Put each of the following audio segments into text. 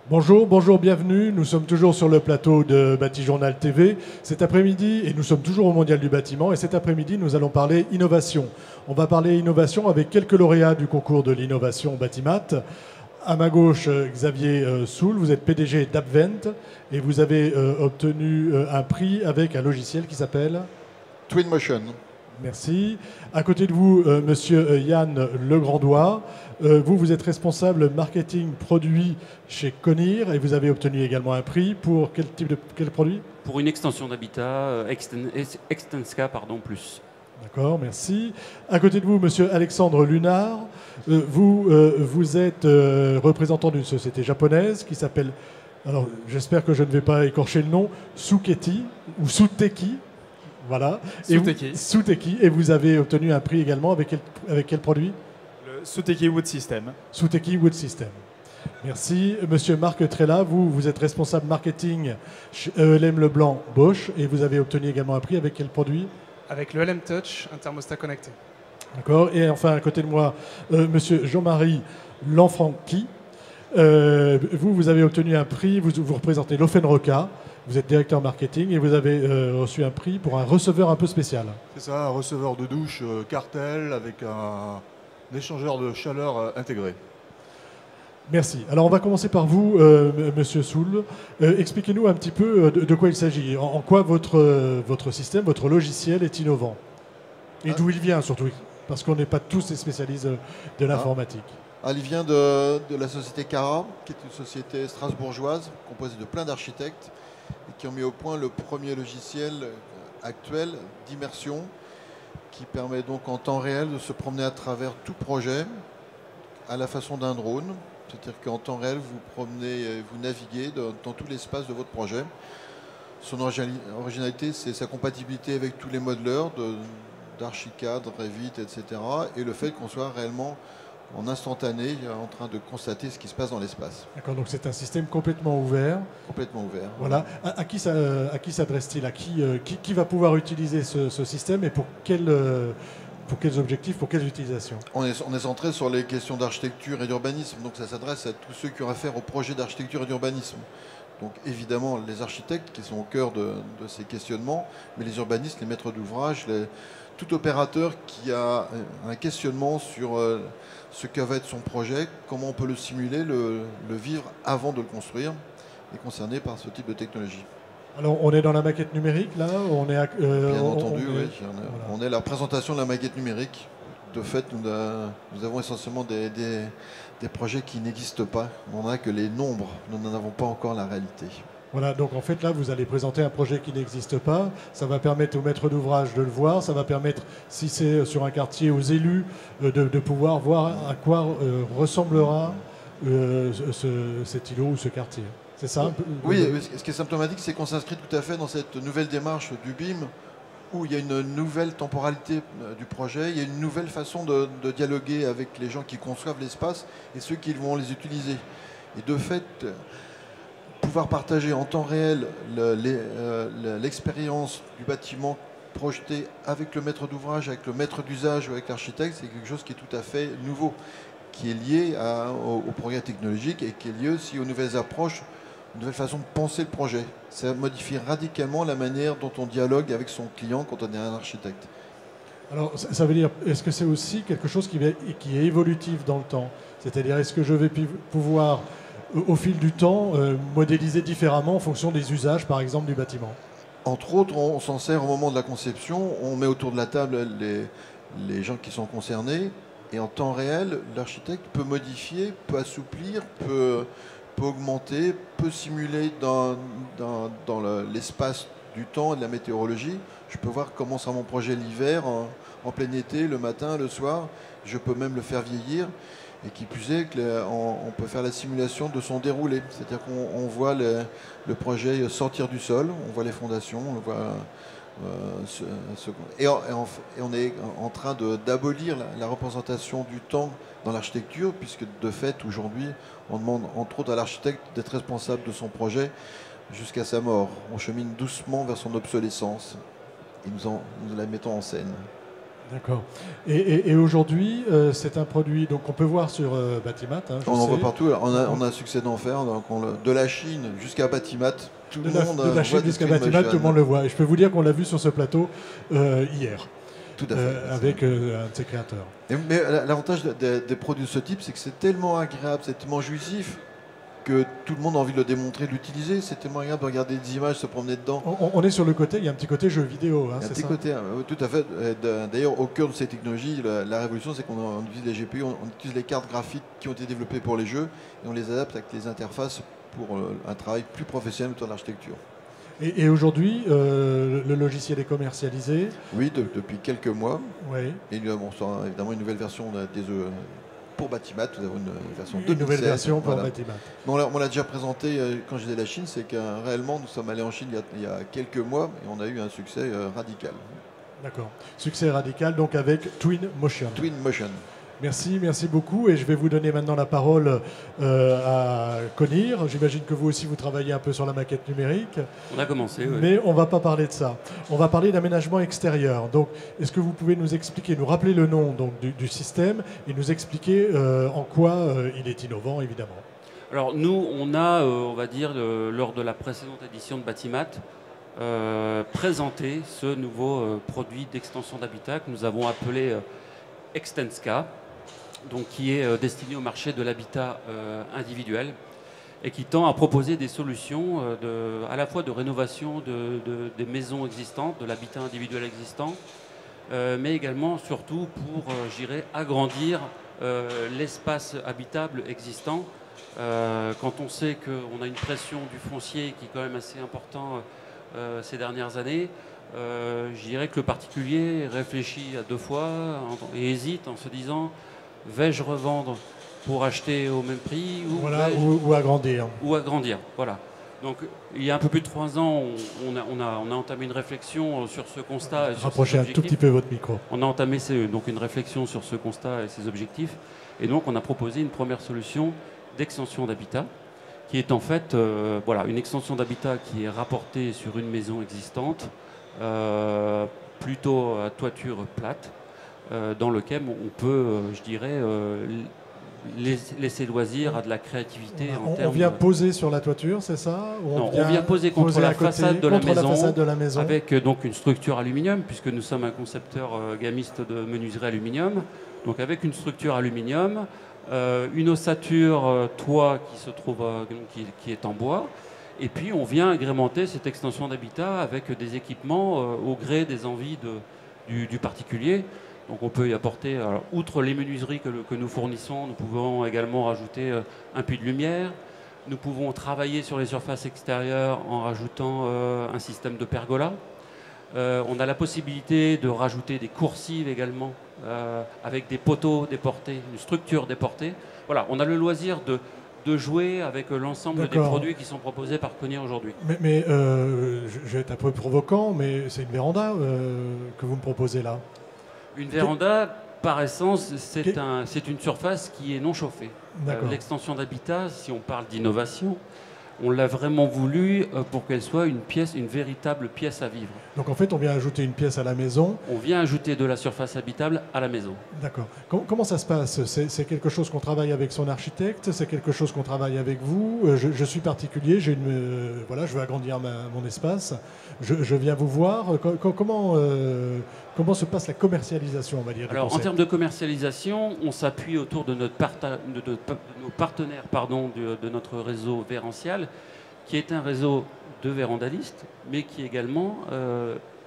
Bonjour, bonjour, bienvenue. Nous sommes toujours sur le plateau de Batijournal TV. Cet après-midi, et nous sommes toujours au Mondial du bâtiment, et cet après-midi, nous allons parler innovation. On va parler innovation avec quelques lauréats du concours de l'innovation Batimat. À ma gauche, Xavier Soul, vous êtes PDG d'Apvent et vous avez obtenu un prix avec un logiciel qui s'appelle Twinmotion. Merci. À côté de vous, monsieur Yann Legrandois. Vous êtes responsable marketing produit chez Conir et vous avez obtenu également un prix pour quel produit? Pour une extension d'habitat, Extenska, plus. D'accord, merci. À côté de vous, monsieur Alexandre Lunard. Vous êtes représentant d'une société japonaise qui s'appelle, alors j'espère que je ne vais pas écorcher le nom, Suketi ou Suteki. Voilà. Suteki. Et vous avez obtenu un prix également avec quel produit? Le Suteki Wood System. Suteki Wood System. Merci. Monsieur Marc Trella, vous êtes responsable marketing chez ELM Leblanc Bosch et vous avez obtenu également un prix avec quel produit? Avec le LM Touch, un thermostat connecté. D'accord. Et enfin, à côté de moi, monsieur Jean-Marie Lanfranchi. Vous avez obtenu un prix, vous représentez l'Ofenroca. Vous êtes directeur marketing et vous avez reçu un prix pour un receveur un peu spécial. C'est ça, un receveur de douche Cartel avec un échangeur de chaleur intégré. Merci. Alors on va commencer par vous, monsieur Soul. Expliquez-nous un petit peu de quoi il s'agit. En quoi votre système, votre logiciel est innovant. Et d'où il vient surtout. Parce qu'on n'est pas tous des spécialistes de l'informatique. Il vient de la société Cara, qui est une société strasbourgeoise composée de plein d'architectes et qui ont mis au point le premier logiciel actuel d'immersion qui permet donc en temps réel de se promener à travers tout projet à la façon d'un drone. C'est-à-dire qu'en temps réel, vous promenez, vous naviguez dans tout l'espace de votre projet. Son originalité, c'est sa compatibilité avec tous les modeleurs d'Archicad, Revit, etc. Et le fait qu'on soit réellement en instantané, en train de constater ce qui se passe dans l'espace. D'accord, donc c'est un système complètement ouvert. Complètement ouvert. Voilà. À qui s'adresse-t-il? Qui va pouvoir utiliser ce système et pour quels objectifs, pour quelles utilisations? On est centré sur les questions d'architecture et d'urbanisme, donc ça s'adresse à tous ceux qui ont affaire au projet d'architecture et d'urbanisme. Donc évidemment les architectes qui sont au cœur de ces questionnements, mais les urbanistes, les maîtres d'ouvrage, tout opérateur qui a un questionnement sur ce que va être son projet, comment on peut le simuler, le vivre avant de le construire, est concerné par ce type de technologie. Alors on est dans la maquette numérique là Bien entendu, oui. On est la présentation de la maquette numérique. De fait, nous avons essentiellement des projets qui n'existent pas. On n'a que les nombres, nous n'en avons pas encore la réalité. Voilà, donc en fait là vous allez présenter un projet qui n'existe pas, ça va permettre aux maîtres d'ouvrage de le voir, ça va permettre, si c'est sur un quartier, aux élus de pouvoir voir à quoi ressemblera cet îlot ou ce quartier. C'est ça? Oui, ce qui est symptomatique, c'est qu'on s'inscrit tout à fait dans cette nouvelle démarche du BIM, où il y a une nouvelle temporalité du projet, il y a une nouvelle façon de dialoguer avec les gens qui conçoivent l'espace et ceux qui vont les utiliser. Et de fait, pouvoir partager en temps réel l'expérience du bâtiment projeté avec le maître d'ouvrage, avec le maître d'usage ou avec l'architecte, c'est quelque chose qui est tout à fait nouveau, qui est lié au progrès technologique et qui est lié aussi aux nouvelles approches, une nouvelle façon de penser le projet. Ça modifie radicalement la manière dont on dialogue avec son client quand on est un architecte. Alors ça veut dire, est-ce que c'est aussi quelque chose qui est évolutif dans le temps? C'est-à-dire, est-ce que je vais pouvoir, au fil du temps, modéliser différemment en fonction des usages, par exemple, du bâtiment? Entre autres, on s'en sert au moment de la conception, on met autour de la table les gens qui sont concernés, et en temps réel, l'architecte peut modifier, peut assouplir, peut augmenter, peut simuler dans l'espace du temps et de la météorologie. Je peux voir comment sera mon projet l'hiver, en plein été, le matin, le soir. Je peux même le faire vieillir. Et qui plus est, on peut faire la simulation de son déroulé. C'est-à-dire qu'on voit le projet sortir du sol, on voit les fondations, on voit... et on est en train d'abolir la représentation du temps dans l'architecture, puisque de fait, aujourd'hui, on demande entre autres à l'architecte d'être responsable de son projet jusqu'à sa mort. On chemine doucement vers son obsolescence et nous la mettons en scène. D'accord. Et aujourd'hui, c'est un produit donc on peut voir sur Batimat. Hein, On en voit partout. Alors, on a un succès d'enfer. Donc de la Chine jusqu'à Batimat, tout le monde de la Chine jusqu'à Batimat, tout le monde le voit. Et je peux vous dire qu'on l'a vu sur ce plateau hier. Tout à fait. Avec un de ses créateurs. Mais l'avantage des produits de ce type, c'est que c'est tellement agréable, c'est tellement jouissif que tout le monde a envie de le démontrer, de l'utiliser. C'est tellement agréable de regarder des images, se promener dedans. On est sur le côté, il y a un petit côté jeu vidéo. Hein, il y a un petit côté, tout à fait. D'ailleurs, au cœur de ces technologies, la révolution, c'est qu'on utilise les GPU, on utilise les cartes graphiques qui ont été développées pour les jeux et on les adapte avec les interfaces pour un travail plus professionnel autour de l'architecture. Et aujourd'hui, le logiciel est commercialisé. Oui, depuis quelques mois. Oui. Et on sort évidemment une nouvelle version pour Batimat. Nous avons une version 2016. Une nouvelle version pour voilà. Batimat. On l'a déjà présenté quand j'étais à la Chine, c'est que réellement nous sommes allés en Chine il y a quelques mois et on a eu un succès radical. D'accord. Succès radical donc avec Twinmotion. Twinmotion. Merci beaucoup. Et je vais vous donner maintenant la parole à Conir. J'imagine que vous aussi, vous travaillez un peu sur la maquette numérique. On a commencé, oui. Mais on ne va pas parler de ça. On va parler d'aménagement extérieur. Donc, est-ce que vous pouvez nous expliquer, nous rappeler le nom donc, du système et nous expliquer en quoi il est innovant, évidemment? Alors, nous, on a, on va dire, lors de la précédente édition de Batimat, présenté ce nouveau produit d'extension d'habitat que nous avons appelé Extenska. Donc, qui est destiné au marché de l'habitat individuel et qui tend à proposer des solutions à la fois de rénovation des maisons existantes, de l'habitat individuel existant, mais également, surtout, pour, agrandir l'espace habitable existant. Quand on sait qu'on a une pression du foncier qui est quand même assez important ces dernières années, je dirais que le particulier réfléchit à deux fois et hésite en se disant: vais-je revendre pour acheter au même prix ou agrandir. Ou agrandir, voilà. Donc, il y a un peu plus de 3 ans, on a entamé une réflexion sur ce constat. Rapprochez un tout petit peu votre micro. On a entamé donc une réflexion sur ce constat et ses objectifs. Et donc, on a proposé une première solution d'extension d'habitat, qui est en fait une extension d'habitat qui est rapportée sur une maison existante, plutôt à toiture plate, dans lequel on peut, laisser loisir à de la créativité. On vient poser sur la toiture, c'est ça? Non, on vient poser contre la façade de la maison, avec donc une structure aluminium, puisque nous sommes un concepteur gamiste de menuiserie aluminium. Donc avec une structure aluminium, une ossature toit qui se trouve qui est en bois. Et puis on vient agrémenter cette extension d'habitat avec des équipements au gré des envies du particulier. Donc on peut y apporter, alors, outre les menuiseries que nous fournissons, nous pouvons également rajouter un puits de lumière. Nous pouvons travailler sur les surfaces extérieures en rajoutant un système de pergola. On a la possibilité de rajouter des coursives également, avec des poteaux déportés, une structure déportée. Voilà, on a le loisir de jouer avec l'ensemble des produits qui sont proposés par Conir aujourd'hui. Mais je vais être un peu provocant, mais c'est une véranda que vous me proposez là. Une véranda, par essence, c'est une surface qui est non chauffée. L'extension d'habitat, si on parle d'innovation, on l'a vraiment voulu pour qu'elle soit une véritable pièce à vivre. Donc en fait, on vient ajouter une pièce à la maison. On vient ajouter de la surface habitable à la maison. D'accord. Comment ça se passe? C'est quelque chose qu'on travaille avec son architecte? C'est quelque chose qu'on travaille avec vous? Je suis particulier, je veux agrandir mon espace. Je viens vous voir. Comment se passe la commercialisation, on va dire? Alors, en termes de commercialisation, on s'appuie autour de nos partenaires de notre réseau Vérancial, qui est un réseau de vérandalistes, mais qui également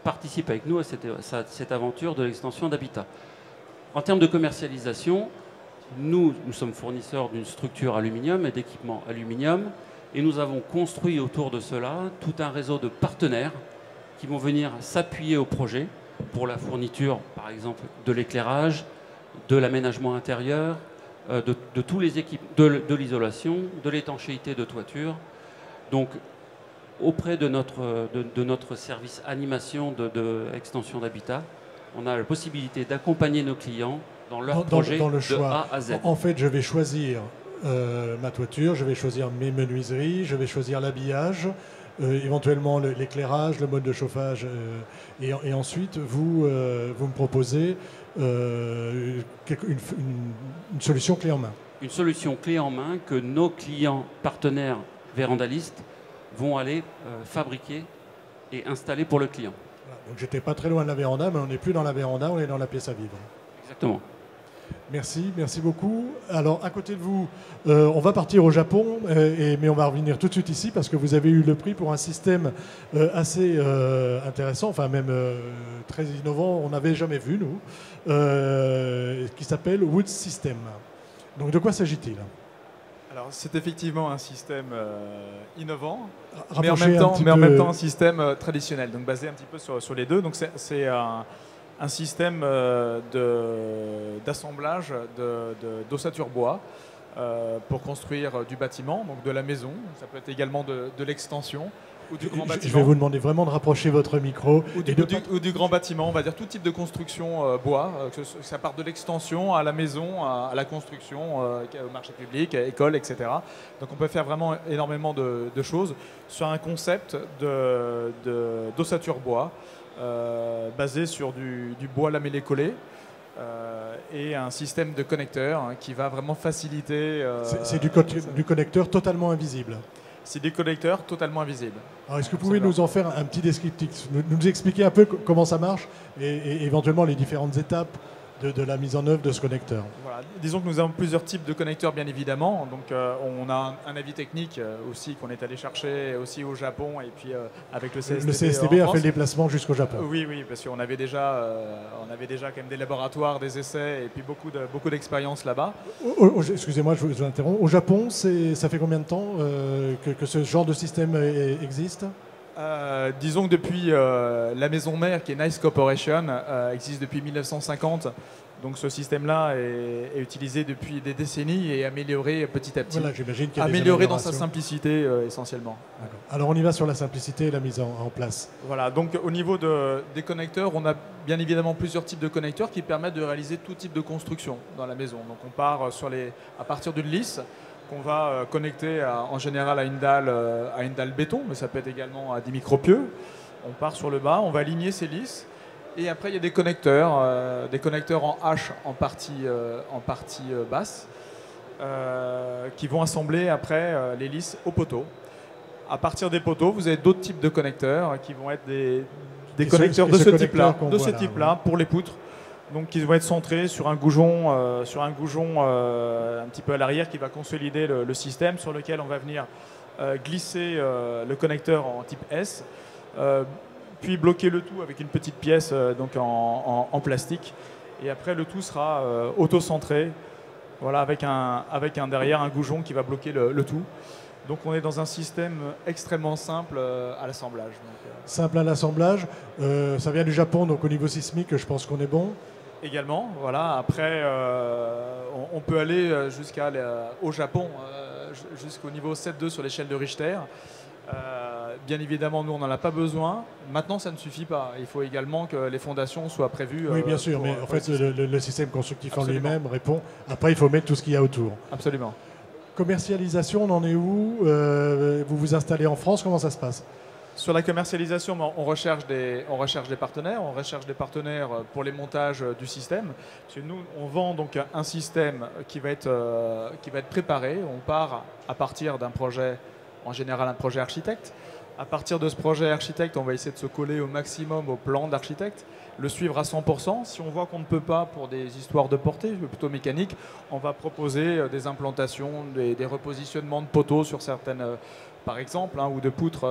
participe avec nous à cette aventure de l'extension d'habitat. En termes de commercialisation, nous sommes fournisseurs d'une structure aluminium et d'équipements aluminium, et nous avons construit autour de cela tout un réseau de partenaires qui vont venir s'appuyer au projet pour la fourniture, par exemple, de l'éclairage, de l'aménagement intérieur, de tous les équipements, de l'isolation, de l'étanchéité de toiture. Donc, auprès de notre service animation d'extension d'habitat, on a la possibilité d'accompagner nos clients dans leur projet dans le de choix. A à Z. En fait, je vais choisir ma toiture, je vais choisir mes menuiseries, je vais choisir l'habillage. éventuellement l'éclairage, le mode de chauffage, et ensuite vous me proposez une solution clé en main. Une solution clé en main que nos clients partenaires vérandalistes vont aller fabriquer et installer pour le client. Voilà, donc j'étais pas très loin de la véranda, mais on n'est plus dans la véranda, on est dans la pièce à vivre. Exactement. Merci beaucoup. Alors, à côté de vous, on va partir au Japon, mais on va revenir tout de suite ici parce que vous avez eu le prix pour un système assez intéressant, enfin même très innovant, on n'avait jamais vu, nous, qui s'appelle Wood System. Donc, de quoi s'agit-il? Alors, c'est effectivement un système innovant, Rapprochez mais en même temps un système traditionnel, donc basé un petit peu sur les deux. Donc, c'est un système d'assemblage d'ossature bois pour construire du bâtiment, donc de la maison. Ça peut être également de l'extension ou du grand bâtiment. Je vais vous demander vraiment de rapprocher votre micro. Ou du grand bâtiment, on va dire tout type de construction bois, que ça parte de l'extension à la maison, à la construction, au marché public, à l'école, etc. Donc on peut faire vraiment énormément de choses sur un concept d'ossature bois. Basé sur du bois lamellé collé et un système de connecteurs qui va vraiment faciliter... c'est du connecteur totalement invisible. C'est des connecteurs totalement invisibles. Alors, est-ce que vous pouvez nous en faire un petit descriptif, nous expliquer un peu comment ça marche et éventuellement les différentes étapes de la mise en œuvre de ce connecteur? Voilà. Disons que nous avons plusieurs types de connecteurs, bien évidemment. Donc, on a un avis technique aussi qu'on est allé chercher aussi au Japon et puis avec le CSTB. Le CSTB a fait le déplacement jusqu'au Japon. Oui, parce qu'on avait déjà, quand même des laboratoires, des essais et puis beaucoup d'expériences là-bas. Excusez-moi, je vous interromps. Au Japon, ça fait combien de temps que ce genre de système existe? Disons que depuis la maison mère qui est Nice Corporation existe depuis 1950, donc ce système-là est utilisé depuis des décennies et amélioré petit à petit. Voilà, j'imagine qu'il y a amélioré dans sa simplicité essentiellement. Alors on y va sur la simplicité et la mise en place. Voilà, donc au niveau des connecteurs, on a bien évidemment plusieurs types de connecteurs qui permettent de réaliser tout type de construction dans la maison. Donc on part à partir d'une lisse qu'on va connecter en général à une dalle béton, mais ça peut être également à des micropieux. On part sur le bas, on va aligner ces lisses, et après il y a des connecteurs en H en partie basse, qui vont assembler après les lisses aux poteaux. À partir des poteaux, vous avez d'autres types de connecteurs qui vont être des connecteurs de ce type-là pour les poutres. Donc, qui vont être centrés sur un goujon, un petit peu à l'arrière qui va consolider le système sur lequel on va venir glisser le connecteur en type S, puis bloquer le tout avec une petite pièce donc en plastique. Et après, le tout sera auto-centré, voilà, avec derrière un goujon qui va bloquer le tout. Donc on est dans un système extrêmement simple à l'assemblage. Simple à l'assemblage, ça vient du Japon, donc au niveau sismique, je pense qu'on est bon. Également, voilà. Après, on peut aller au Japon, jusqu'au niveau 7,2 sur l'échelle de Richter. Bien évidemment, nous, on n'en a pas besoin. Maintenant, ça ne suffit pas. Il faut également que les fondations soient prévues. Oui, bien sûr, mais en fait, le système constructif Absolument. en lui-même répond. Après, il faut mettre tout ce qu'il y a autour. Absolument. Commercialisation, on en est où? Vous vous installez en France? Comment ça se passe? Sur la commercialisation, on recherche des partenaires. On recherche des partenaires pour les montages du système. Parce que nous, on vend donc un système qui va être préparé. On part à partir d'un projet, en général un projet architecte. À partir de ce projet architecte, on va essayer de se coller au maximum au plan d'architecte, le suivre à 100%. Si on voit qu'on ne peut pas pour des histoires de portée, plutôt mécaniques, on va proposer des implantations, des repositionnements de poteaux sur certaines, par exemple, ou de poutres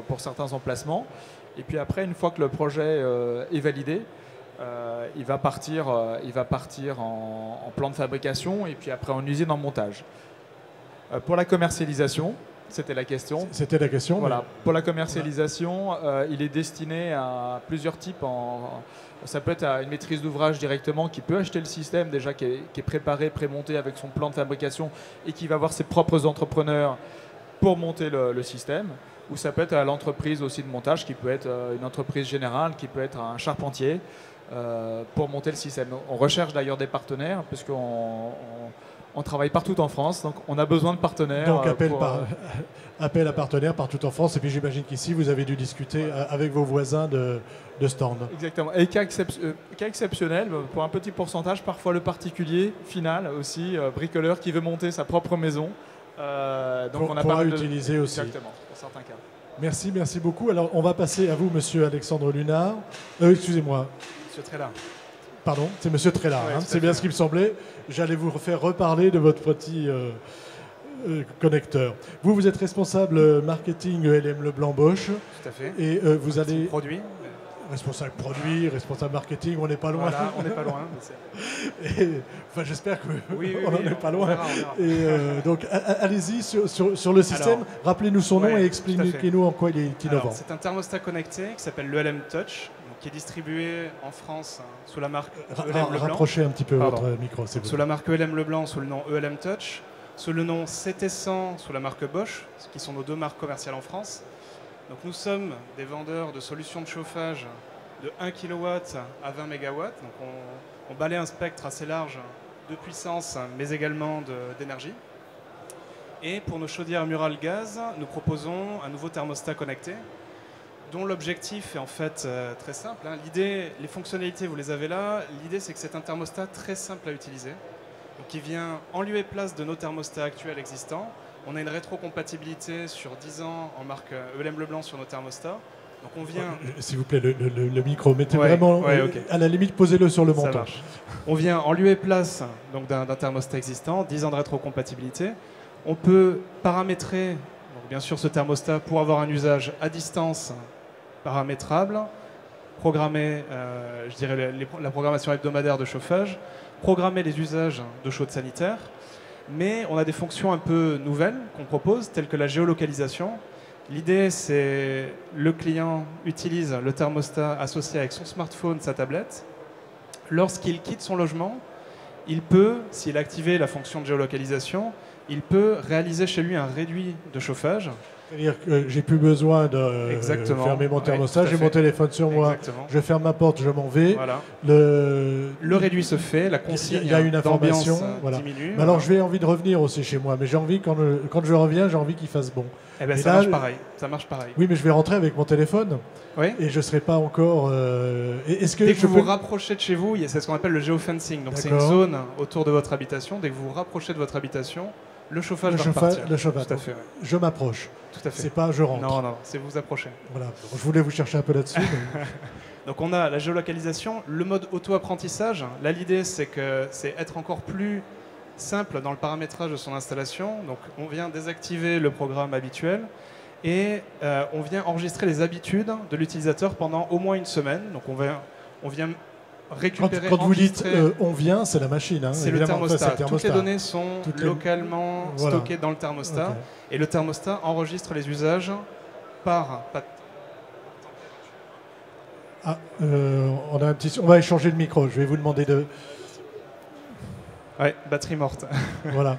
pour certains emplacements. Et puis après, une fois que le projet est validé, il va partir en plan de fabrication et puis après en usine en montage. Pour la commercialisation, c'était la question. C'était la question. Voilà. Pour la commercialisation, il est destiné à plusieurs types. Ça peut être à une maîtrise d'ouvrage directement qui peut acheter le système déjà qui est préparé, prémonté avec son plan de fabrication et qui va avoir ses propres entrepreneurs pour monter le système. Ou ça peut être à l'entreprise aussi de montage qui peut être une entreprise générale, qui peut être un charpentier pour monter le système. On recherche d'ailleurs des partenaires parce qu'on On travaille partout en France, donc on a besoin de partenaires. Donc appel à partenaires partout en France. Et puis j'imagine qu'ici, vous avez dû discuter avec vos voisins de stand. Exactement. Et cas exceptionnel, pour un petit pourcentage, parfois le particulier final aussi, bricoleur qui veut monter sa propre maison. Donc on a pourra utiliser aussi. Exactement, pour certains cas. Merci beaucoup. Alors on va passer à vous, monsieur Alexandre Lunard. Excusez-moi. Monsieur Trellard. Pardon, c'est monsieur Trellard. Oui, c'est bien ce qui me semblait. J'allais vous faire reparler de votre petit connecteur. Vous êtes responsable marketing ELM Leblanc Bosch. Tout à fait. Et vous allez... Produit. Responsable produit, responsable marketing, on n'est pas loin. Voilà, on n'est pas loin. Enfin, j'espère qu'on oui, n'en est pas loin. On verra. Et donc, allez-y sur le système. Rappelez-nous son nom et expliquez-nous en quoi il est innovant. C'est un thermostat connecté qui s'appelle le ELM Touch, qui est distribué en France sous la marque ELM Leblanc. Rapprochez un petit peu votre micro. Sous la marque ELM Leblanc, sous le nom ELM Touch. Sous le nom CT100, sous la marque Bosch, qui sont nos 2 marques commerciales en France. Donc nous sommes des vendeurs de solutions de chauffage de 1 kW à 20 MW. Donc on balaye un spectre assez large de puissance, mais également d'énergie. Et pour nos chaudières murales gaz, nous proposons un nouveau thermostat connecté, dont l'objectif est en fait très simple. L'idée, les fonctionnalités, vous les avez là. L'idée, c'est que c'est un thermostat très simple à utiliser, donc qui vient en lieu et place de nos thermostats actuels existants. On a une rétrocompatibilité sur 10 ans en marque ELM Leblanc sur nos thermostats. Donc on vient... S'il vous plaît, le micro, mettez vraiment... okay. À la limite, posez-le sur le menton. On vient en lieu et place d'un thermostat existant, 10 ans de rétrocompatibilité. On peut paramétrer, donc bien sûr, ce thermostat pour avoir un usage à distance paramétrable, programmer, je dirais, la programmation hebdomadaire de chauffage, programmer les usages de chaude sanitaire. Mais on a des fonctions un peu nouvelles qu'on propose, telles que la géolocalisation. L'idée, c'est le client utilise le thermostat associé avec son smartphone, sa tablette. Lorsqu'il quitte son logement, il peut, s'il a activé la fonction de géolocalisation, il peut réaliser chez lui un réduit de chauffage. C'est-à-dire que j'ai plus besoin de fermer mon thermostat, j'ai mon téléphone sur moi, je ferme ma porte, je m'en vais. Voilà. Le réduit se fait, la consigne il y a une information diminue. Mais alors j'ai envie de revenir aussi chez moi, mais j'ai envie, quand je reviens, j'ai envie qu'il fasse bon. Eh ben, ça marche pareil. Oui, mais je vais rentrer avec mon téléphone et je ne serai pas encore... Est-ce que dès que vous vous rapprochez de chez vous, c'est ce qu'on appelle le geofencing. Donc c'est une zone autour de votre habitation. Dès que vous vous rapprochez de votre habitation, le chauffage va repartir. Le chauffage. Tout à fait. Je m'approche. Tout à fait. C'est pas je rentre. Non, c'est vous approcher. Voilà. Je voulais vous chercher un peu là-dessus. Mais... Donc on a la géolocalisation, le mode auto-apprentissage. Là, l'idée, c'est être encore plus simple dans le paramétrage de son installation. Donc on vient désactiver le programme habituel et on vient enregistrer les habitudes de l'utilisateur pendant au moins une semaine. Donc on vient récupérer, quand vous dites on vient, c'est la machine. Hein, c'est le thermostat. Toutes les données sont localement stockées dans le thermostat. Okay. Et le thermostat enregistre les usages par... on va échanger le micro. Je vais vous demander de... Ouais, batterie morte. Voilà.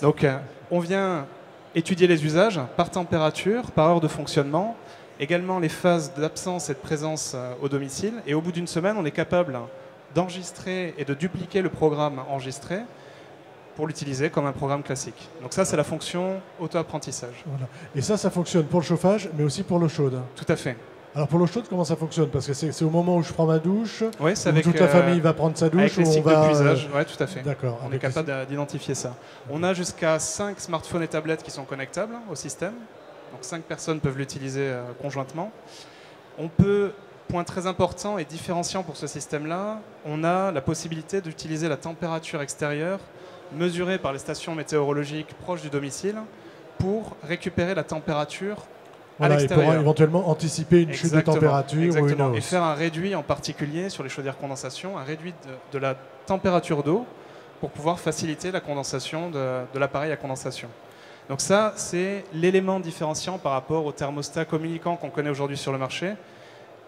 Donc on vient étudier les usages par température, par heure de fonctionnement, également les phases d'absence et de présence au domicile. Et au bout d'une semaine, on est capable d'enregistrer et de dupliquer le programme enregistré pour l'utiliser comme un programme classique. Donc ça, c'est la fonction auto-apprentissage. Voilà. Et ça fonctionne pour le chauffage, mais aussi pour l'eau chaude. Tout à fait. Alors pour l'eau chaude, comment ça fonctionne? Parce que c'est au moment où je prends ma douche, oui, c'est avec, toute la famille va prendre sa douche. Avec les cycles de puisage, oui, tout à fait. D'accord. On est capable d'identifier ça. On a jusqu'à 5 smartphones et tablettes qui sont connectables au système. Donc 5 personnes peuvent l'utiliser conjointement. On peut, point très important et différenciant pour ce système-là, on a la possibilité d'utiliser la température extérieure mesurée par les stations météorologiques proches du domicile pour récupérer la température à l'extérieur. Et pour éventuellement anticiper une chute de température ou une hausse. Et faire un réduit en particulier sur les chaudières condensation, un réduit de la température d'eau pour pouvoir faciliter la condensation de l'appareil à condensation. Donc ça, c'est l'élément différenciant par rapport au thermostat communicant qu'on connaît aujourd'hui sur le marché.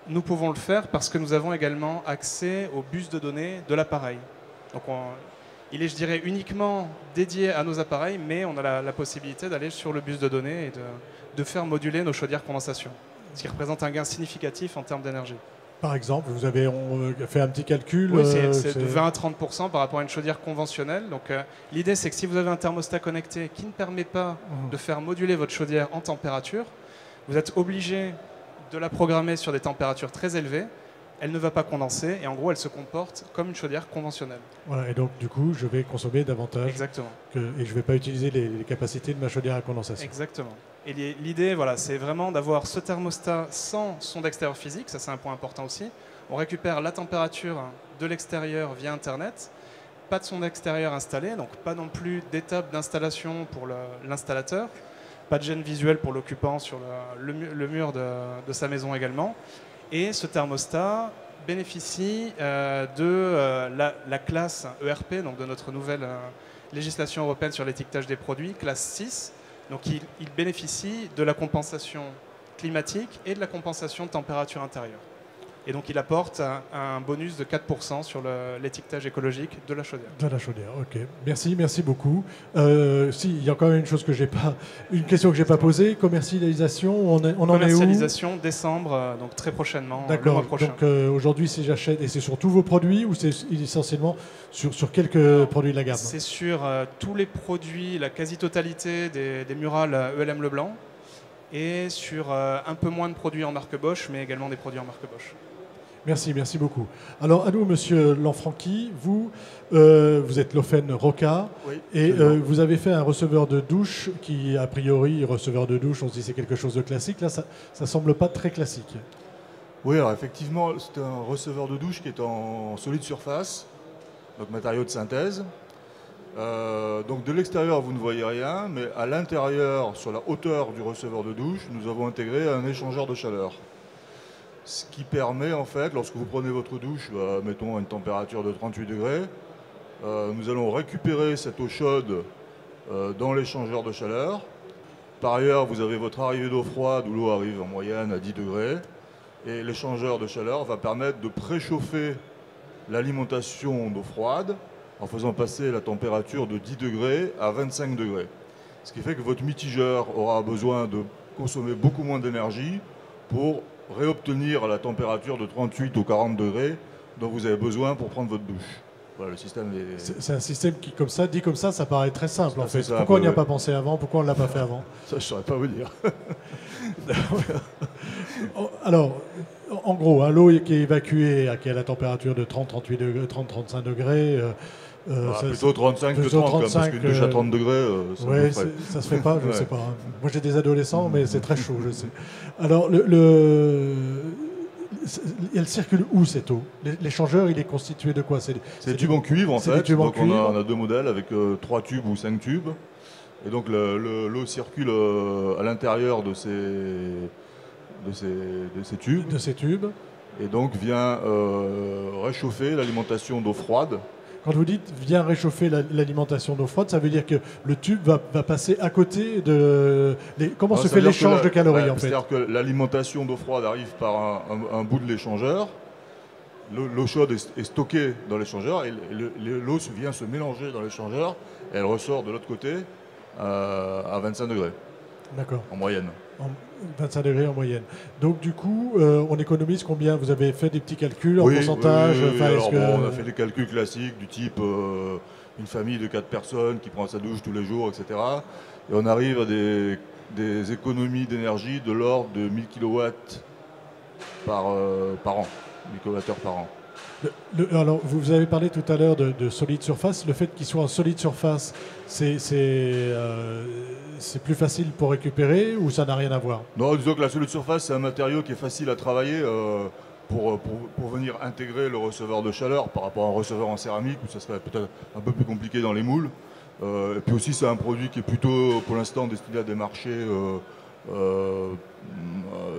Nous pouvons le faire parce que nous avons également accès au bus de données de l'appareil. Donc il est, je dirais, uniquement dédié à nos appareils, mais on a la possibilité d'aller sur le bus de données et de faire moduler nos chaudières condensation, ce qui représente un gain significatif en termes d'énergie. Par exemple, vous avez fait un petit calcul. Oui, c'est de 20 à 30% par rapport à une chaudière conventionnelle. Donc l'idée, c'est que si vous avez un thermostat connecté qui ne permet pas de faire moduler votre chaudière en température, vous êtes obligé de la programmer sur des températures très élevées. Elle ne va pas condenser et en gros, elle se comporte comme une chaudière conventionnelle. Voilà, et donc du coup, je vais consommer davantage. Exactement. Et je ne vais pas utiliser les capacités de ma chaudière à condensation. Exactement. Et l'idée, voilà, c'est vraiment d'avoir ce thermostat sans son d'extérieur physique. Ça, c'est un point important aussi. On récupère la température de l'extérieur via Internet. Pas de son extérieur installé, donc pas non plus d'étape d'installation pour l'installateur. Pas de gêne visuelle pour l'occupant sur le mur de sa maison également. Et ce thermostat bénéficie de la classe ERP, donc de notre nouvelle législation européenne sur l'étiquetage des produits, classe 6. Donc il bénéficie de la compensation climatique et de la compensation de température intérieure. Et donc il apporte un bonus de 4% sur l'étiquetage écologique de la chaudière. De la chaudière, ok. Merci beaucoup. Si, il y a quand même une question que j'ai pas posée. Commercialisation, on en est où? Commercialisation décembre, donc très prochainement, le mois prochain. Donc aujourd'hui, si j'achète, et c'est sur tous vos produits ou c'est essentiellement sur quelques produits de la gamme? C'est sur tous les produits, la quasi-totalité des murales ELM Leblanc, et sur un peu moins de produits en marque Bosch, mais également des produits en marque Bosch. Merci beaucoup. Alors, à nous, monsieur Lanfranchi, vous êtes Lofen Roca, oui, et vous avez fait un receveur de douche qui, a priori, receveur de douche, on se dit c'est quelque chose de classique. Là, ça ne semble pas très classique. Oui, alors effectivement, c'est un receveur de douche qui est en solide surface, donc matériau de synthèse. Donc de l'extérieur, vous ne voyez rien, mais à l'intérieur, sur la hauteur du receveur de douche, nous avons intégré un échangeur de chaleur. Ce qui permet, en fait, lorsque vous prenez votre douche, mettons à une température de 38 degrés, nous allons récupérer cette eau chaude dans l'échangeur de chaleur. Par ailleurs, vous avez votre arrivée d'eau froide, où l'eau arrive en moyenne à 10 degrés. Et l'échangeur de chaleur va permettre de préchauffer l'alimentation d'eau froide en faisant passer la température de 10 degrés à 25 degrés. Ce qui fait que votre mitigeur aura besoin de consommer beaucoup moins d'énergie pour réobtenir la température de 38 ou 40 degrés dont vous avez besoin pour prendre votre douche. Voilà, le système est... C'est un système qui, dit comme ça paraît très simple en fait. Ça, pourquoi on n'y a pas pensé avant? Pourquoi on ne l'a pas fait avant? Ça, je ne saurais pas vous dire. Alors, en gros, l'eau qui est évacuée, qui est à la température de 30-38 degrés, 30-35 degrés... plutôt 35 que 30, parce qu'une douche à 30 degrés, ça se fait pas, je ne sais pas. Hein. Moi j'ai des adolescents, mais c'est très chaud, je sais. Alors, elle circule où cette eau? L'échangeur, il est constitué de quoi? C'est des tubes en cuivre en fait. Tubes en donc cuivre. on a deux modèles avec 3 tubes ou 5 tubes. Et donc l'eau circule à l'intérieur de ces tubes. De ces tubes. Et donc vient réchauffer l'alimentation d'eau froide. Quand vous dites vient réchauffer l'alimentation d'eau froide, ça veut dire que le tube va passer à côté de... Comment se fait l'échange de calories en fait? C'est-à-dire que l'alimentation d'eau froide arrive par un bout de l'échangeur. L'eau chaude est stockée dans l'échangeur et l'eau vient se mélanger dans l'échangeur et elle ressort de l'autre côté à 25 degrés. D'accord. En moyenne. 25 degrés en moyenne. Donc du coup, on économise combien? Vous avez fait des petits calculs en pourcentage? Oui. Alors, on a fait des calculs classiques du type une famille de 4 personnes qui prend sa douche tous les jours, etc. Et on arrive à des économies d'énergie de l'ordre de 1000 kW par an. 1000 kWh par an. Alors, vous avez parlé tout à l'heure de solide surface. Le fait qu'il soit en solide surface, c'est plus facile pour récupérer ou ça n'a rien à voir? Non, disons que la solide surface, c'est un matériau qui est facile à travailler pour venir intégrer le receveur de chaleur par rapport à un receveur en céramique où ça serait peut-être un peu plus compliqué dans les moules. Et puis aussi, c'est un produit qui est plutôt, pour l'instant, destiné à des marchés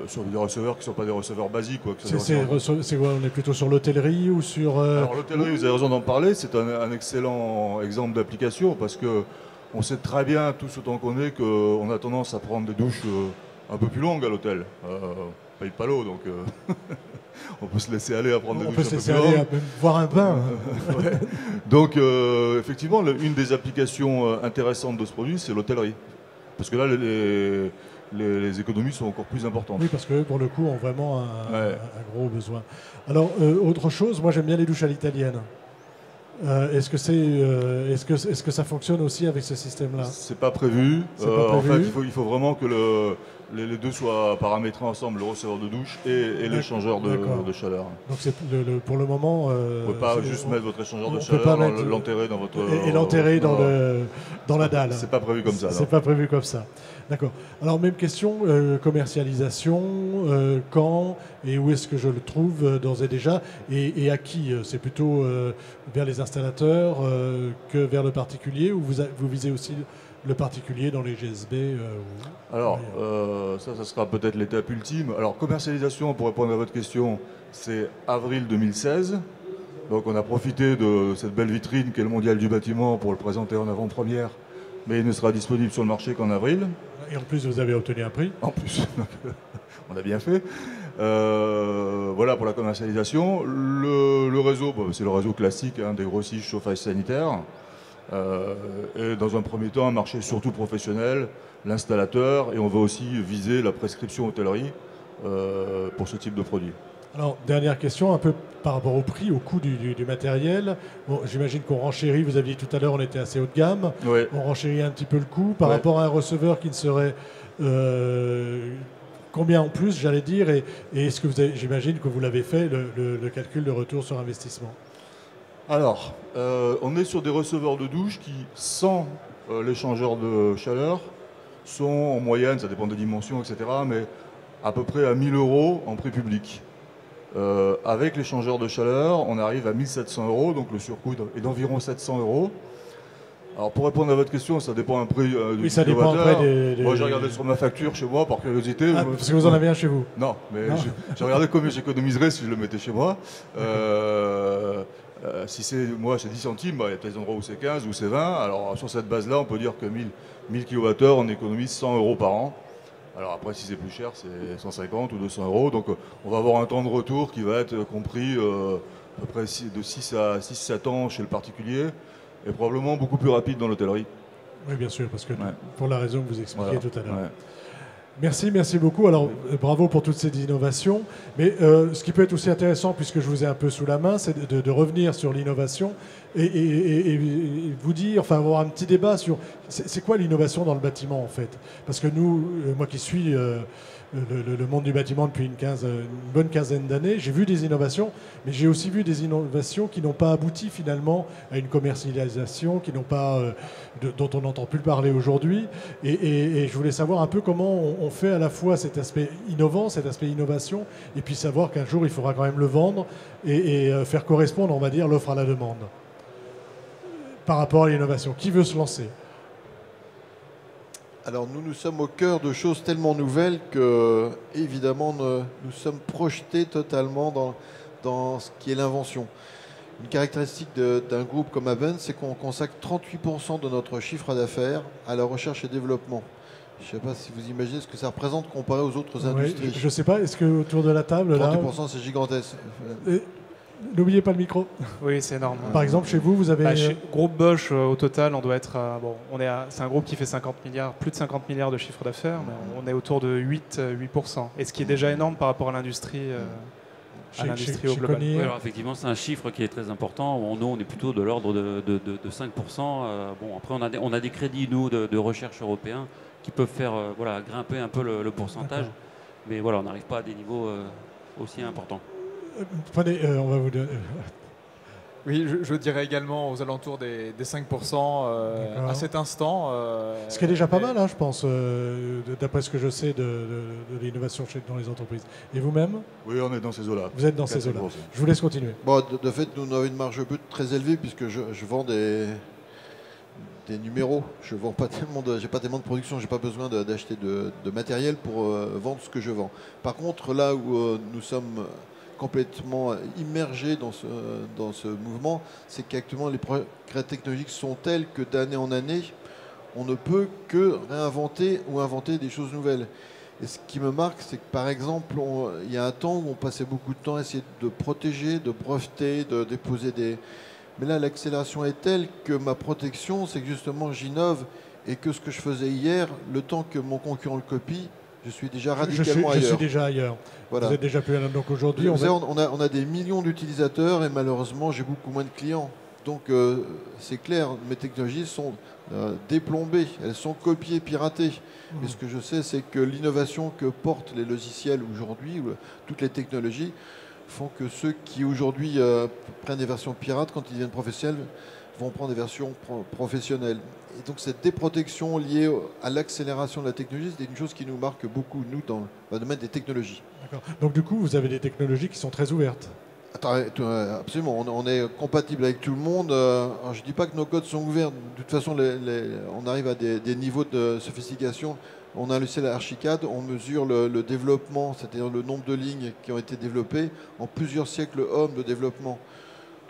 sur des receveurs qui ne sont pas des receveurs basiques. Quoi, on est plutôt sur l'hôtellerie ou sur... Alors l'hôtellerie, vous avez raison d'en parler, c'est un excellent exemple d'application parce qu'on sait très bien, tous autant qu'on est, qu'on a tendance à prendre des douches un peu plus longues à l'hôtel. On paye pas l'eau, donc on peut se laisser aller à prendre des douches un peu plus longues. On peut se laisser aller à voir un bain. Ouais. Donc effectivement, une des applications intéressantes de ce produit, c'est l'hôtellerie. Parce que là, les économies sont encore plus importantes. Oui, parce que pour le coup, ont vraiment Ouais. un gros besoin. Alors, autre chose, moi j'aime bien les douches à l'italienne. Est-ce que ça fonctionne aussi avec ce système-là? C'est pas prévu. C'est pas En prévu. fait, il faut vraiment que les deux soient paramétrés ensemble, le receveur de douche et l'échangeur D'accord. de chaleur. Donc c'est pour le moment. Vous ne pouvez pas juste mettre votre échangeur de on peut pas chaleur, mettre- l'enterrer dans votre... et l'enterrer non, dans la dalle. C'est pas prévu comme ça. C'est non. pas prévu comme ça. D'accord. Alors même question, commercialisation, quand et où est-ce que je le trouve d'ores et déjà et à qui? C'est plutôt vers les installateurs que vers le particulier ou vous visez aussi le particulier dans les GSB Alors, ça sera peut-être l'étape ultime. Alors, commercialisation, pour répondre à votre question, c'est avril 2016. Donc, on a profité de cette belle vitrine qu'est le Mondial du bâtiment pour le présenter en avant-première. Mais il ne sera disponible sur le marché qu'en avril. Et en plus, vous avez obtenu un prix. En plus, donc, on a bien fait. Voilà pour la commercialisation. Le réseau, c'est le réseau classique des grossistes chauffage sanitaire. Et dans un premier temps, un marché surtout professionnel, l'installateur, et on va aussi viser la prescription hôtellerie pour ce type de produit. Alors, dernière question, un peu par rapport au prix, au coût du matériel. Bon, j'imagine qu'on renchérit, vous aviez dit tout à l'heure, on était assez haut de gamme. Ouais. On renchérit un petit peu le coût par Ouais. rapport à un receveur qui ne serait combien en plus, j'allais dire, et est-ce que j'imagine que vous l'avez fait, le calcul de retour sur investissement? Alors, on est sur des receveurs de douche qui, sans l'échangeur de chaleur, sont en moyenne, ça dépend des dimensions, etc., mais à peu près à 1 000 € en prix public. Avec l'échangeur de chaleur, on arrive à 1 700 €, donc le surcoût est d'environ 700 €. Alors pour répondre à votre question, ça dépend un prix du Oui, ça dépend après kilowattheure. Moi j'ai regardé sur ma facture chez moi par curiosité. Ah, parce que vous en avez un chez vous? Non, mais Non. j'ai regardé combien j'économiserais si je le mettais chez moi. Si c'est moi c'est 10 centimes, il y a peut-être des endroits où c'est 15 ou c'est 20. Alors sur cette base-là, on peut dire que 1000 kWh, on économise 100 € par an. Alors après, si c'est plus cher, c'est 150 ou 200 €. Donc on va avoir un temps de retour qui va être compris à peu près de 6 à 7 ans chez le particulier et probablement beaucoup plus rapide dans l'hôtellerie. Oui, bien sûr, parce que Ouais. pour la raison que vous expliquiez Voilà. tout à l'heure. Ouais. Merci beaucoup. Alors, bravo pour toutes ces innovations. Mais ce qui peut être aussi intéressant, puisque je vous ai un peu sous la main, c'est de revenir sur l'innovation et vous dire, enfin, avoir un petit débat sur c'est quoi l'innovation dans le bâtiment, en fait. Parce que nous, moi qui suis le monde du bâtiment depuis une bonne quinzaine d'années, j'ai vu des innovations, mais j'ai aussi vu des innovations qui n'ont pas abouti finalement à une commercialisation, dont on n'entend plus parler aujourd'hui. Et je voulais savoir un peu comment on fait à la fois cet aspect innovant, cet aspect innovation, et puis savoir qu'un jour il faudra quand même le vendre et faire correspondre, on va dire, l'offre à la demande par rapport à l'innovation. Qui veut se lancer? Alors nous sommes au cœur de choses tellement nouvelles que, évidemment, nous sommes projetés totalement dans ce qui est l'invention. Une caractéristique d'un groupe comme Avent, c'est qu'on consacre 38% de notre chiffre d'affaires à la recherche et développement. Je ne sais pas si vous imaginez ce que ça représente comparé aux autres industries. Je ne sais pas, est-ce que autour de la table, là... 38%, c'est gigantesque. N'oubliez pas le micro. Oui, c'est énorme. Par exemple, chez vous avez... Chez Groupe Bosch, au total, on doit être... c'est un groupe qui fait 50 milliards, plus de 50 milliards de chiffre d'affaires, mais on est autour de 8%. Et ce qui est déjà énorme par rapport à l'industrie au global. Oui, alors effectivement, c'est un chiffre qui est très important. Nous, on est plutôt de l'ordre de 5%. Après, on a des crédits, nous, de recherche européens qui peuvent faire grimper un peu le pourcentage. Mais voilà, on n'arrive pas à des niveaux aussi importants. Prenez, on va vous donner... Oui, je dirais également aux alentours des 5% à cet instant. Ce qui est déjà pas mal, je pense, d'après ce que je sais de l'innovation dans les entreprises. Et vous-même? Oui, on est dans ces eaux-là. Vous êtes dans ces eaux-là. Je vous laisse continuer. Bon, de fait, nous avons une marge brute très élevée puisque je vends des numéros. Je vends pas tellement j'ai pas tellement de production, j'ai pas besoin d'acheter de matériel pour vendre ce que je vends. Par contre, là où nous sommes complètement immergés dans ce mouvement, c'est qu'actuellement les progrès technologiques sont tels que d'année en année, on ne peut que réinventer ou inventer des choses nouvelles. Et ce qui me marque, c'est que par exemple, il y a un temps où on passait beaucoup de temps à essayer de protéger, de breveter, de déposer des... Mais là, l'accélération est telle que ma protection, c'est que justement, j'innove et que ce que je faisais hier, le temps que mon concurrent le copie, je suis déjà Je radicalement suis ailleurs. déjà ailleurs. Voilà. Vous êtes déjà plus là. Donc aujourd'hui, Vous savez, on a des millions d'utilisateurs et malheureusement, j'ai beaucoup moins de clients. Donc c'est clair, mes technologies sont déplombées, elles sont copiées, piratées. Et ce que je sais, c'est que l'innovation que portent les logiciels aujourd'hui, toutes les technologies, font que ceux qui aujourd'hui prennent des versions pirates, quand ils deviennent professionnels, vont prendre des versions professionnelles. Et donc cette déprotection liée à l'accélération de la technologie, c'est une chose qui nous marque beaucoup, nous, dans le domaine des technologies. D'accord. Donc du coup, vous avez des technologies qui sont très ouvertes. Absolument, on est compatible avec tout le monde. Alors, je ne dis pas que nos codes sont ouverts. De toute façon, on arrive à des niveaux de sophistication. On a un logiciel Archicad, on mesure le développement, c'est-à-dire le nombre de lignes qui ont été développées en plusieurs siècles hommes de développement.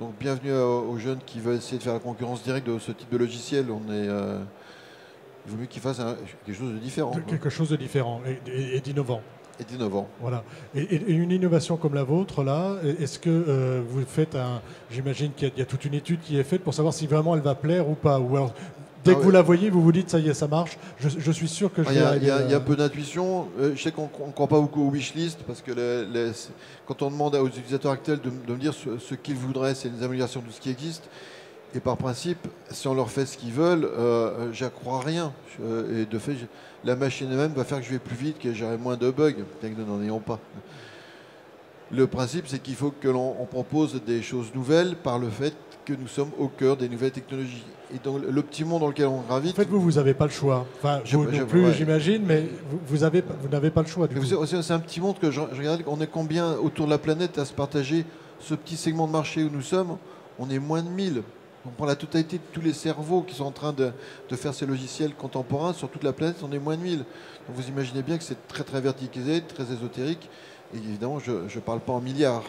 Donc bienvenue aux jeunes qui veulent essayer de faire la concurrence directe de ce type de logiciel. Il vaut mieux qu'ils fassent quelque chose de différent. Quelque chose de différent et d'innovant. Et d'innovant. Voilà. Et une innovation comme la vôtre, là, est-ce que vous faites j'imagine qu'il y a toute une étude qui est faite pour savoir si vraiment elle va plaire ou pas. Ou alors, dès que vous la voyez, vous vous dites, ça y est, ça marche. Je suis sûr que je vais arriver. Il y a peu d'intuition. Je sais qu'on ne croit pas beaucoup aux wishlist parce que quand on demande aux utilisateurs actuels de me dire ce qu'ils voudraient, c'est des améliorations de ce qui existe. Et par principe, si on leur fait ce qu'ils veulent, j'accrois rien. Et de fait, la machine elle-même va faire que je vais plus vite, que j'aurai moins de bugs, bien que nous n'en ayons pas. Le principe, c'est qu'il faut que l'on propose des choses nouvelles par le fait que nous sommes au cœur des nouvelles technologies. Et donc le petit monde dans lequel on gravite... En fait, vous n'avez pas le choix. Enfin, vous non plus, j'imagine, mais vous n'avez pas le choix. C'est un petit monde que je regarde. On est combien autour de la planète à se partager ce petit segment de marché où nous sommes? On est moins de 1000. On prend la totalité de tous les cerveaux qui sont en train de faire ces logiciels contemporains sur toute la planète, on est moins de 1000. Donc vous imaginez bien que c'est très très verticalisé, très ésotérique. Et évidemment, je ne parle pas en milliards.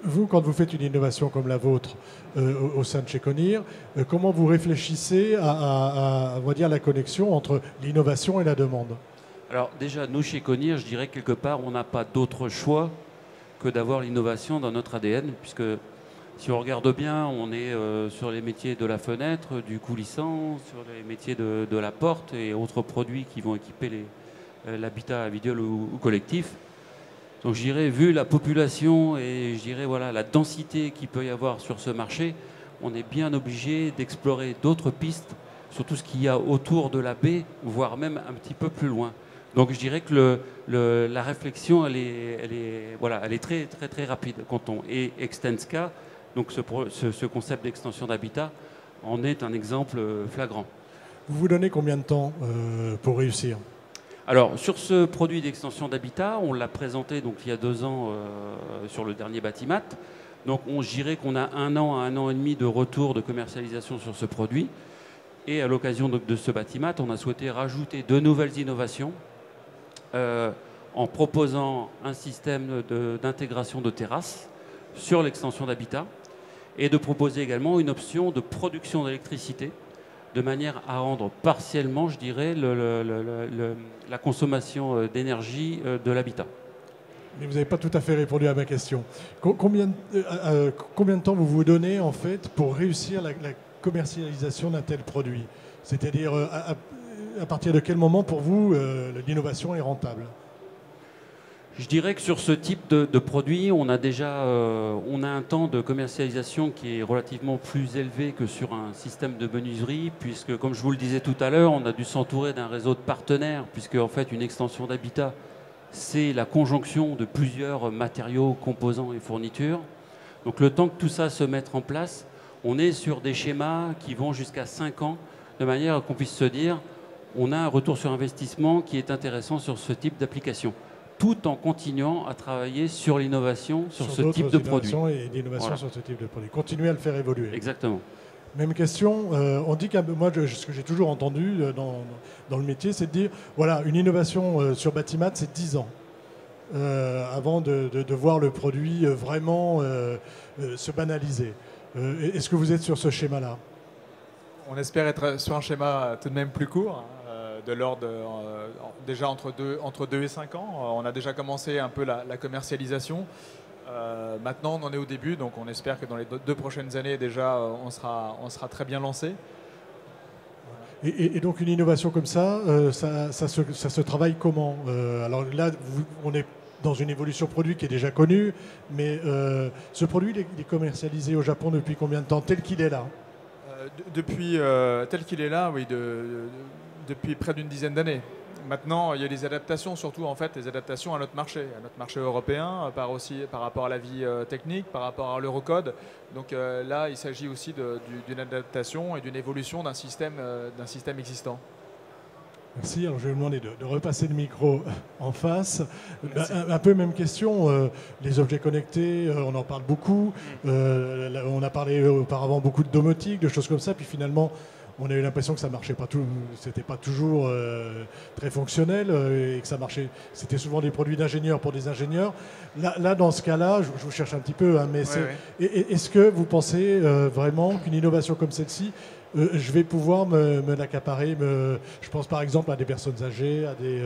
Vous, quand vous faites une innovation comme la vôtre au sein de chez Conir, comment vous réfléchissez à on va dire, la connexion entre l'innovation et la demande? Alors déjà, nous chez Conir, je dirais quelque part, on n'a pas d'autre choix que d'avoir l'innovation dans notre ADN, puisque si on regarde bien, on est sur les métiers de la fenêtre, du coulissant, sur les métiers de la porte et autres produits qui vont équiper l'habitat individuel ou collectif. Donc je dirais, vu la population et je dirais voilà, la densité qu'il peut y avoir sur ce marché, on est bien obligé d'explorer d'autres pistes sur tout ce qu'il y a autour de la baie, voire même un petit peu plus loin. Donc je dirais que la réflexion, elle est très, très, très rapide. Et Extenska, donc ce concept d'extension d'habitat, en est un exemple flagrant. Vous vous donnez combien de temps pour réussir? Alors, sur ce produit d'extension d'habitat, on l'a présenté donc, il y a 2 ans sur le dernier Batimat. Donc, je dirais qu'on a 1 an à 1 an et demi de retour de commercialisation sur ce produit. Et à l'occasion de ce Batimat, on a souhaité rajouter 2 nouvelles innovations en proposant un système d'intégration de terrasses sur l'extension d'habitat et de proposer également une option de production d'électricité de manière à rendre partiellement, je dirais, la consommation d'énergie de l'habitat. Mais vous n'avez pas tout à fait répondu à ma question. Combien de temps vous vous donnez en fait pour réussir la commercialisation d'un tel produit? C'est-à-dire à partir de quel moment pour vous l'innovation est rentable? Je dirais que sur ce type de produit, on a un temps de commercialisation qui est relativement plus élevé que sur un système de menuiserie, puisque, comme je vous le disais tout à l'heure, on a dû s'entourer d'un réseau de partenaires, puisque en fait une extension d'habitat, c'est la conjonction de plusieurs matériaux, composants et fournitures. Donc le temps que tout ça se mette en place, on est sur des schémas qui vont jusqu'à 5 ans, de manière qu'on puisse se dire, on a un retour sur investissement qui est intéressant sur ce type d'application, tout en continuant à travailler sur l'innovation sur ce type de produit. Et l'innovation sur ce type de produit. Continuer à le faire évoluer. Exactement. Même question, on dit moi, ce que j'ai toujours entendu dans le métier, c'est de dire, voilà, une innovation sur Batimat, c'est 10 ans. Avant de voir le produit vraiment se banaliser. Est-ce que vous êtes sur ce schéma-là? On espère être sur un schéma tout de même plus court. De l'ordre déjà entre 2 et 5 ans. On a déjà commencé un peu la commercialisation. Maintenant, on en est au début, donc on espère que dans les 2 prochaines années, déjà, on sera très bien lancé. Et donc une innovation comme ça, ça se travaille comment? Alors là, on est dans une évolution produit qui est déjà connue, mais ce produit, il est commercialisé au Japon depuis combien de temps, tel qu'il est là? Depuis tel qu'il est là, oui, depuis près d'une dizaine d'années. Maintenant, il y a des adaptations, surtout en fait, des adaptations à notre marché européen, par rapport à la vie technique, par rapport à l'Eurocode. Donc là, il s'agit aussi d'une adaptation et d'une évolution d'un système existant. Merci. Alors je vais vous demander de repasser le micro en face. Un peu même question, les objets connectés, on en parle beaucoup. On a parlé auparavant beaucoup de domotique, de choses comme ça, puis finalement, on a eu l'impression que ça marchait pas c'était pas toujours très fonctionnel et que ça marchait. C'était souvent des produits d'ingénieurs pour des ingénieurs. Là dans ce cas-là, je vous cherche un petit peu, hein, mais est-ce que vous pensez vraiment qu'une innovation comme celle-ci, je vais pouvoir me l'accaparer? Je pense par exemple à des personnes âgées, à des.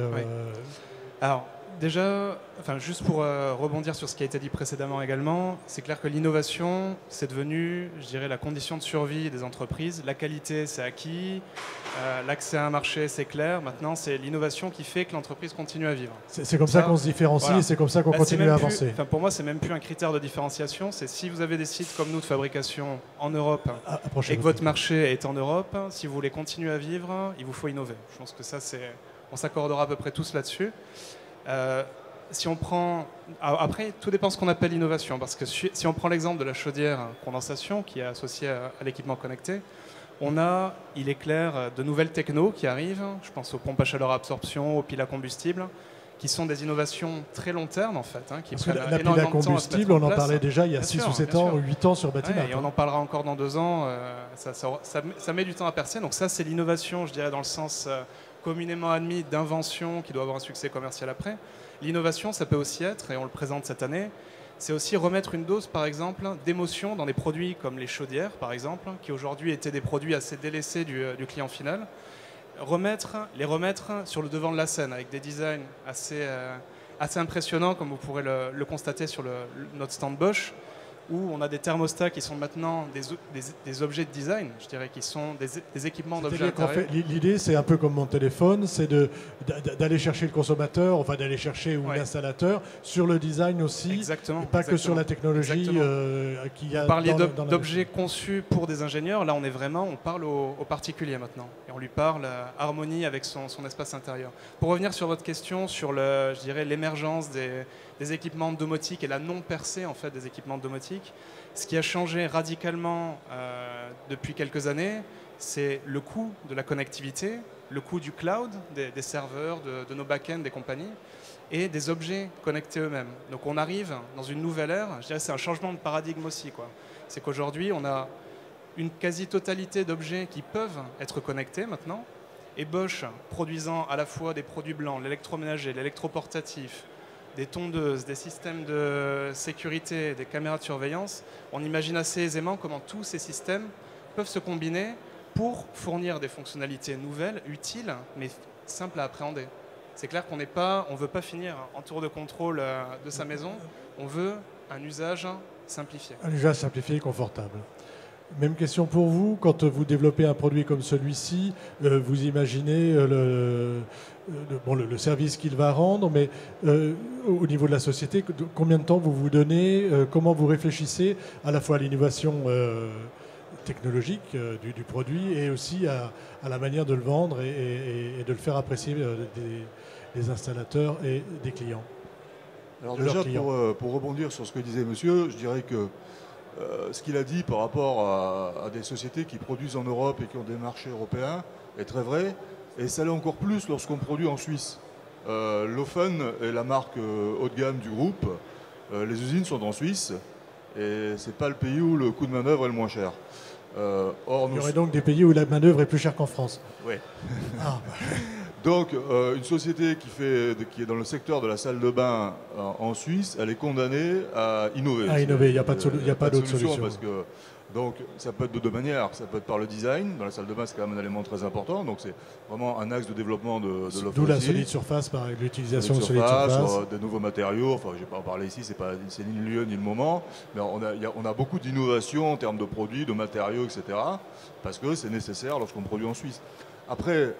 Alors déjà, juste pour rebondir sur ce qui a été dit précédemment également, c'est clair que l'innovation, c'est devenu, je dirais, la condition de survie des entreprises. La qualité, c'est acquis. L'accès à un marché, c'est clair. Maintenant, c'est l'innovation qui fait que l'entreprise continue à vivre. C'est comme ça qu'on se différencie, voilà. Et c'est comme ça qu'on continue à avancer. Pour moi, c'est même plus un critère de différenciation. C'est si vous avez des sites comme nous de fabrication en Europe et que votre marché est en Europe, si vous voulez continuer à vivre, il vous faut innover. Je pense que ça, on s'accordera à peu près tous là-dessus. Si on prend... Après, tout dépend de ce qu'on appelle innovation, parce que si on prend l'exemple de la chaudière condensation qui est associée à l'équipement connecté, on a, il est clair, de nouvelles technos qui arrivent. Je pense aux pompes à chaleur absorption, aux piles à combustible, qui sont des innovations très long terme en fait. Qui parce que la pile à combustible, on en parlait déjà il y a 6 ou 7 ans ou 8 ans sur Batimat. Et on en parlera encore dans 2 ans. Ça met du temps à percer. Donc ça, c'est l'innovation, je dirais, dans le sens communément admis d'invention qui doit avoir un succès commercial après. L'innovation, ça peut aussi être, et on le présente cette année, c'est aussi remettre une dose, par exemple, d'émotion dans des produits comme les chaudières, par exemple, qui aujourd'hui étaient des produits assez délaissés du client final. Les remettre sur le devant de la scène avec des designs assez impressionnants, comme vous pourrez le constater sur notre stand Bosch, où on a des thermostats qui sont maintenant des objets de design, je dirais, qui sont des équipements d'objets intérieurs. L'idée, c'est un peu comme mon téléphone, c'est d'aller chercher le consommateur, enfin d'aller chercher l'installateur sur le design aussi, exactement, pas que sur la technologie qu'il y a. Vous parliez d'objets conçus pour des ingénieurs, là on parle au particulier maintenant, et on lui parle harmonie avec son espace intérieur. Pour revenir sur votre question sur je dirais, l'émergence des équipements de domotique et la non-percée en fait des équipements de domotique. Ce qui a changé radicalement depuis quelques années, c'est le coût de la connectivité, le coût du cloud, des serveurs, de nos back-ends, des compagnies, et des objets connectés eux-mêmes. Donc on arrive dans une nouvelle ère, je dirais c'est un changement de paradigme aussi. C'est qu'aujourd'hui on a une quasi-totalité d'objets qui peuvent être connectés maintenant, et Bosch produisant à la fois des produits blancs, l'électroménager, l'électroportatif, des tondeuses, des systèmes de sécurité, des caméras de surveillance, on imagine assez aisément comment tous ces systèmes peuvent se combiner pour fournir des fonctionnalités nouvelles, utiles, mais simples à appréhender. C'est clair qu'on ne veut pas finir en tour de contrôle de sa maison, on veut un usage simplifié. Un usage simplifié et confortable. Même question pour vous, quand vous développez un produit comme celui-ci, vous imaginez le service qu'il va rendre, mais au niveau de la société, combien de temps vous vous donnez, comment vous réfléchissez à la fois à l'innovation technologique du produit et aussi à la manière de le vendre et de le faire apprécier des installateurs et des clients. Alors déjà, pour rebondir sur ce que disait monsieur, je dirais que ce qu'il a dit par rapport à des sociétés qui produisent en Europe et qui ont des marchés européens est très vrai, et ça l'est encore plus lorsqu'on produit en Suisse. Laufen est la marque haut de gamme du groupe, les usines sont en Suisse, et c'est pas le pays où le coût de manœuvre est le moins cher. Il y aurait donc des pays où la manœuvre est plus chère qu'en France. Oui. Donc, une société qui est dans le secteur de la salle de bain en Suisse, elle est condamnée à innover. À innover, il n'y a pas d'autre solution. Parce que, donc, ça peut être de deux manières. Ça peut être par le design. Dans la salle de bain, c'est quand même un élément très important. Donc, c'est vraiment un axe de développement de l'offre. D'où la solide surface, par l'utilisation de solide surface. De nouveaux matériaux. Enfin, je ne vais pas en parler ici, c'est ni le lieu ni le moment. Mais on a beaucoup d'innovations en termes de produits, de matériaux, etc. Parce que c'est nécessaire lorsqu'on produit en Suisse. Après,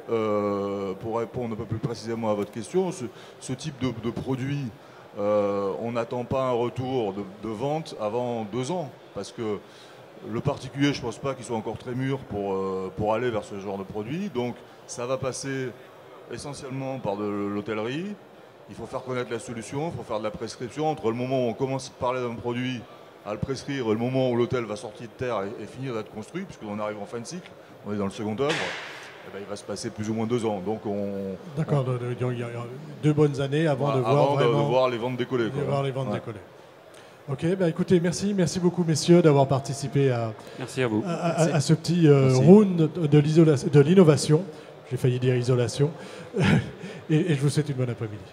pour répondre un peu plus précisément à votre question, ce type de produit, on n'attend pas un retour de vente avant 2 ans, parce que le particulier, je ne pense pas qu'il soit encore très mûr pour aller vers ce genre de produit. Donc ça va passer essentiellement par de l'hôtellerie. Il faut faire connaître la solution, il faut faire de la prescription. Entre le moment où on commence à parler d'un produit, à le prescrire, et le moment où l'hôtel va sortir de terre et finir d'être construit, puisqu'on arrive en fin de cycle, on est dans le second œuvre, eh ben, il va se passer plus ou moins 2 ans. Donc D'accord, il y a 2 bonnes années avant de voir les ventes décoller. De voir les ventes décoller. Ok, bah écoutez, merci beaucoup messieurs d'avoir participé Merci à vous. À ce petit round de l'innovation. J'ai failli dire isolation. Et je vous souhaite une bonne après-midi.